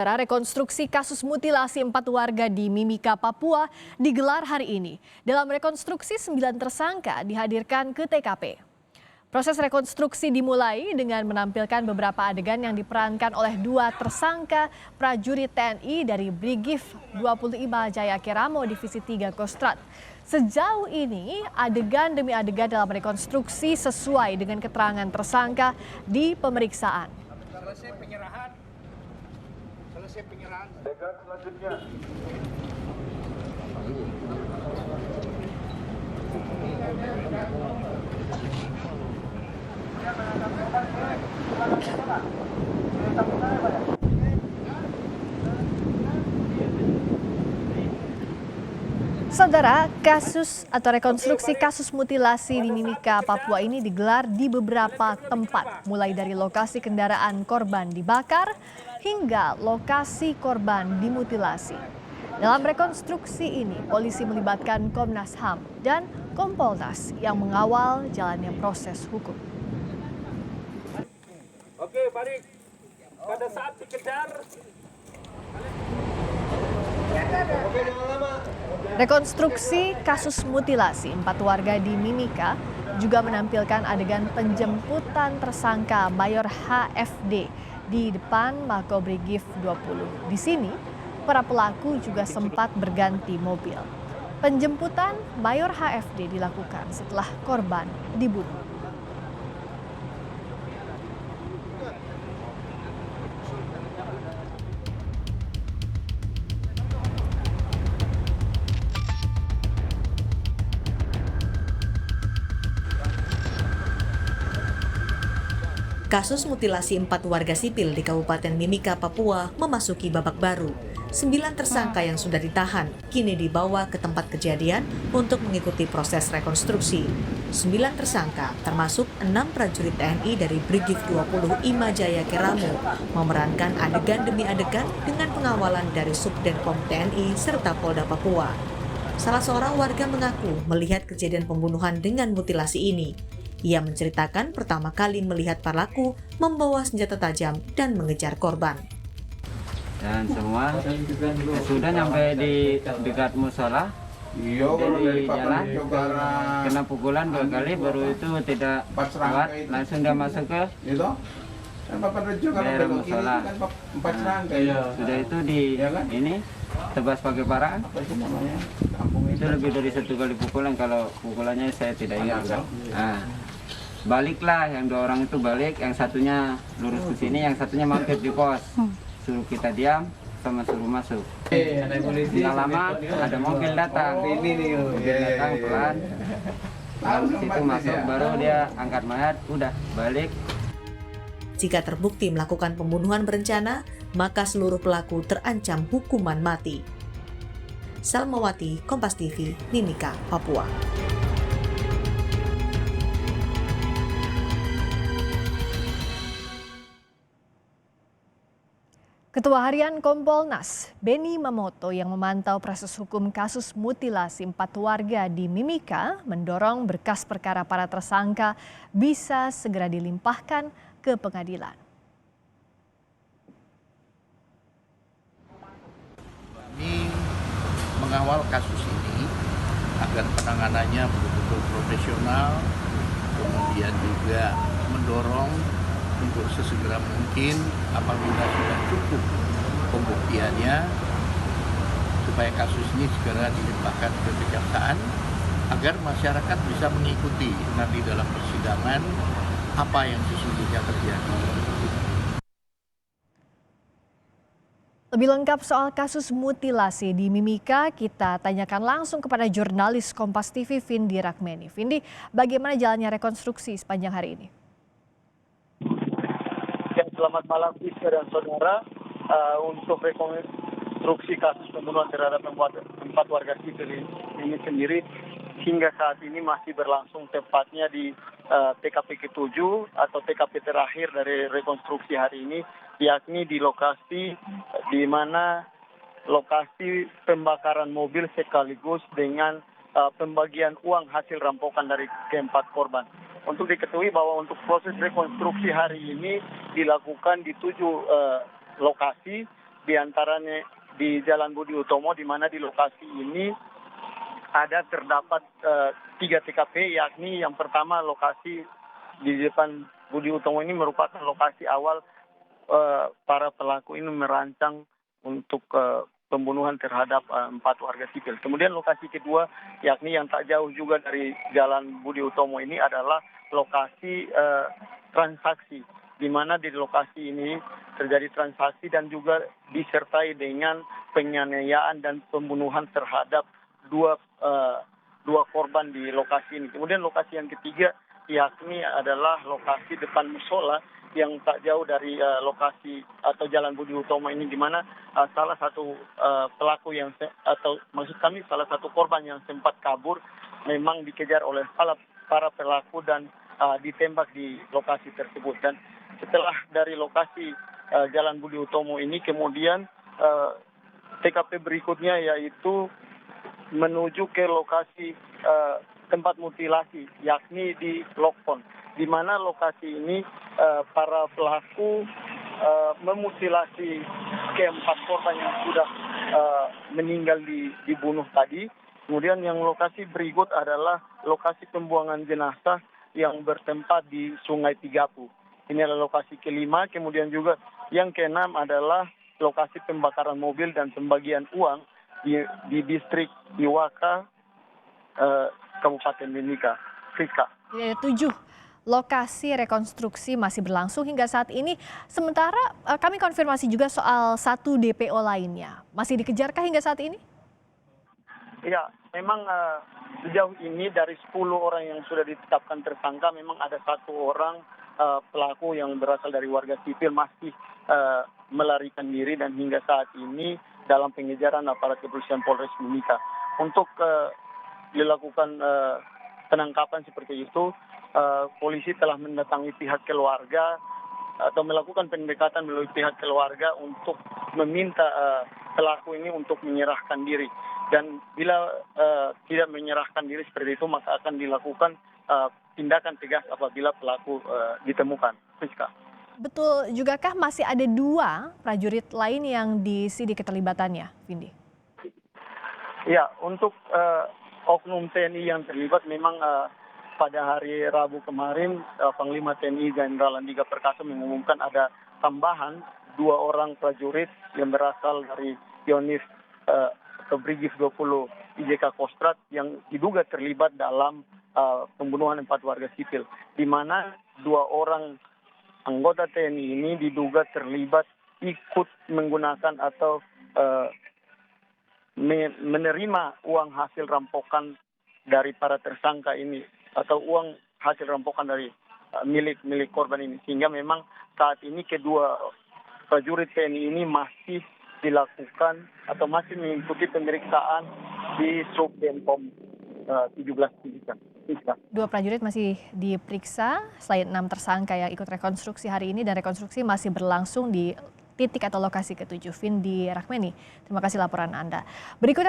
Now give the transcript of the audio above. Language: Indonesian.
Rekonstruksi kasus mutilasi 4 warga di Mimika, Papua digelar hari ini. Dalam rekonstruksi 9 tersangka dihadirkan ke TKP. Proses rekonstruksi dimulai dengan menampilkan beberapa adegan yang diperankan oleh 2 tersangka prajurit TNI dari Brigif 25 Jaya Keramo Divisi 3 Kostrad. Sejauh ini adegan demi adegan dalam rekonstruksi sesuai dengan keterangan tersangka di pemeriksaan. Selesai penyerahan. Adegan selanjutnya. Saudara, kasus atau rekonstruksi kasus mutilasi di Mimika, Papua ini digelar di beberapa tempat, mulai dari lokasi kendaraan korban dibakar hingga lokasi korban dimutilasi. Dalam rekonstruksi ini, polisi melibatkan Komnas HAM dan Kompolnas yang mengawal jalannya proses hukum. Oke, balik. Pada saat dikejar. Rekonstruksi kasus mutilasi 4 warga di Mimika juga menampilkan adegan penjemputan tersangka Mayor HFD di depan Makobrigif 20. Di sini, para pelaku juga sempat berganti mobil. Penjemputan Mayor HFD dilakukan setelah korban dibunuh. Kasus mutilasi 4 warga sipil di Kabupaten Mimika, Papua memasuki babak baru. 9 tersangka yang sudah ditahan kini dibawa ke tempat kejadian untuk mengikuti proses rekonstruksi. 9 tersangka termasuk 6 prajurit TNI dari Brigif 20 Imajaya Keramo memerankan adegan demi adegan dengan pengawalan dari Subdenpom TNI serta Polda Papua. Salah seorang warga mengaku melihat kejadian pembunuhan dengan mutilasi ini. Ia menceritakan pertama kali melihat pelaku membawa senjata tajam dan mengejar korban. Dan semua sudah nyampe di dekat musola, di jalan, kena pukulan 2 kali, baru itu tidak kuat, langsung dia masuk ke daerah musola. Sudah itu di ini tebas pakai parang, itu lebih dari 1 kali pukulan, kalau pukulannya saya tidak ingat. Nah, baliklah, yang 2 orang itu balik, yang satunya lurus ke sini, yang satunya mampir di pos. Suruh kita diam, sama suruh masuk. Tidak lama ada mobil datang, pelan. Lalu situ masuk, baru dia angkat mayat, udah balik. Jika terbukti melakukan pembunuhan berencana, maka seluruh pelaku terancam hukuman mati. Salmawati, Kompas TV, Mimika, Papua. Ketua Harian Kompolnas, Beni Mamoto, yang memantau proses hukum kasus mutilasi 4 warga di Mimika mendorong berkas perkara para tersangka bisa segera dilimpahkan ke pengadilan. Kami mengawal kasus ini agar penanganannya betul-betul profesional, kemudian juga mendorong untuk sesegera mungkin apabila sudah cukup pembuktiannya supaya kasus ini segera dilimpahkan ke kejaksaan agar masyarakat bisa mengikuti nanti dalam persidangan apa yang sesungguhnya terjadi. Lebih lengkap soal kasus mutilasi di Mimika, kita tanyakan langsung kepada jurnalis Kompas TV Vindi Rakmeni. Vindi, bagaimana jalannya rekonstruksi sepanjang hari ini? Selamat malam, Iska dan saudara. Untuk rekonstruksi kasus pembunuhan terhadap 4 warga sipil ini sendiri hingga saat ini masih berlangsung, tepatnya di TKP ke-7 atau TKP terakhir dari rekonstruksi hari ini, yakni di lokasi di mana lokasi pembakaran mobil sekaligus dengan pembagian uang hasil rampokan dari keempat korban. Untuk diketahui bahwa untuk proses rekonstruksi hari ini dilakukan di 7 lokasi di antaranya di Jalan Budi Utomo, di mana di lokasi ini terdapat 3 TKP, yakni yang pertama lokasi di depan Budi Utomo ini merupakan lokasi awal para pelaku ini merancang untuk pembunuhan terhadap 4 warga sipil. Kemudian lokasi kedua, yakni yang tak jauh juga dari Jalan Budi Utomo ini adalah lokasi transaksi, di mana di lokasi ini terjadi transaksi dan juga disertai dengan penganiayaan dan pembunuhan terhadap dua korban di lokasi ini. Kemudian lokasi yang ketiga, yakni adalah lokasi depan musola yang tak jauh dari lokasi atau Jalan Budi Utomo ini, di mana salah satu pelaku salah satu korban yang sempat kabur memang dikejar oleh para pelaku dan ditembak di lokasi tersebut. Dan setelah dari lokasi Jalan Budi Utomo ini, kemudian TKP berikutnya yaitu menuju ke lokasi tempat mutilasi, yakni di Lokpon, di mana lokasi ini para pelaku memutilasi ke-4 korban yang sudah meninggal dibunuh tadi. Kemudian yang lokasi berikut adalah lokasi pembuangan jenazah yang bertempat di Sungai Tigapu. Ini adalah lokasi kelima. Kemudian juga yang keenam adalah lokasi pembakaran mobil dan pembagian uang di distrik Iwaka, Kabupaten Mimika. Friska. Ada 7 lokasi rekonstruksi masih berlangsung hingga saat ini. Sementara kami konfirmasi juga soal 1 DPO lainnya. Masih dikejarkah hingga saat ini? Ya, memang sejauh ini dari 10 orang yang sudah ditetapkan tersangka, memang ada 1 orang pelaku yang berasal dari warga sipil masih melarikan diri dan hingga saat ini dalam pengejaran aparat kepolisian Polres Mimika. Untuk dilakukan penangkapan seperti itu, polisi telah mendatangi pihak keluarga atau melakukan pendekatan melalui pihak keluarga untuk meminta pelaku ini untuk menyerahkan diri. Dan bila tidak menyerahkan diri seperti itu, maka akan dilakukan tindakan tegas apabila pelaku ditemukan. Rizka. Betul jugakah masih ada 2 prajurit lain yang disidik keterlibatannya, Vindi? Ya, untuk oknum TNI yang terlibat memang pada hari Rabu kemarin Panglima TNI Jenderal Andika Perkasa mengumumkan ada tambahan 2 orang prajurit yang berasal dari Yonif atau Brigif 20 IJK Kostrad yang diduga terlibat dalam pembunuhan 4 warga sipil, di mana 2 orang anggota TNI ini diduga terlibat ikut menggunakan atau menerima uang hasil rampokan dari para tersangka ini atau uang hasil rampokan dari milik korban ini, sehingga memang saat ini kedua prajurit TNI ini masih dilakukan atau masih mengikuti pemeriksaan di Subdenpom 17 Mimika. 2 prajurit masih diperiksa selain 6 tersangka yang ikut rekonstruksi hari ini, dan rekonstruksi masih berlangsung di titik atau lokasi ke-7. Vindi Rahmeni, terima kasih laporan Anda. Berikutnya